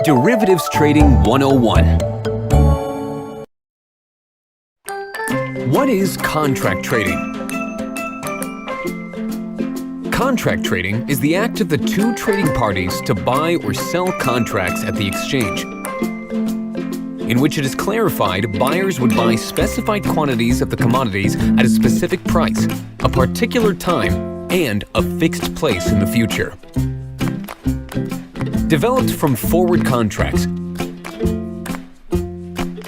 Derivatives Trading 101. What is contract trading? Contract trading is the act of the two trading parties to buy or sell contracts at the exchange, in which it is clarified buyers would buy specified quantities of the commodities at a specific price, a particular time, and a fixed place in the future. Developed from forward contracts,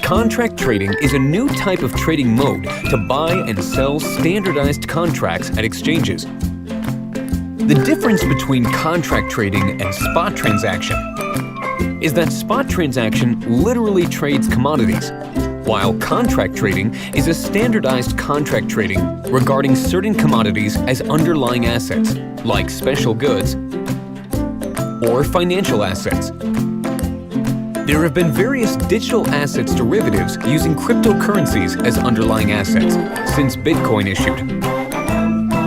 contract trading is a new type of trading mode to buy and sell standardized contracts at exchanges. The difference between contract trading and spot transaction is that spot transaction literally trades commodities, while contract trading is a standardized contract trading regarding certain commodities as underlying assets, like special goods or financial assets. There have been various digital assets derivatives using cryptocurrencies as underlying assets since Bitcoin issued.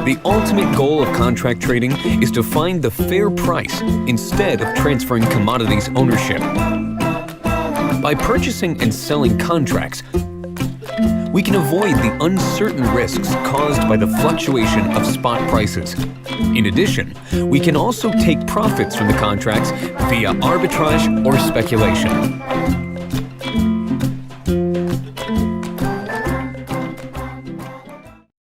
The ultimate goal of contract trading is to find the fair price instead of transferring commodities ownership. By purchasing and selling contracts, we can avoid the uncertain risks caused by the fluctuation of spot prices. In addition, we can also take profits from the contracts via arbitrage or speculation.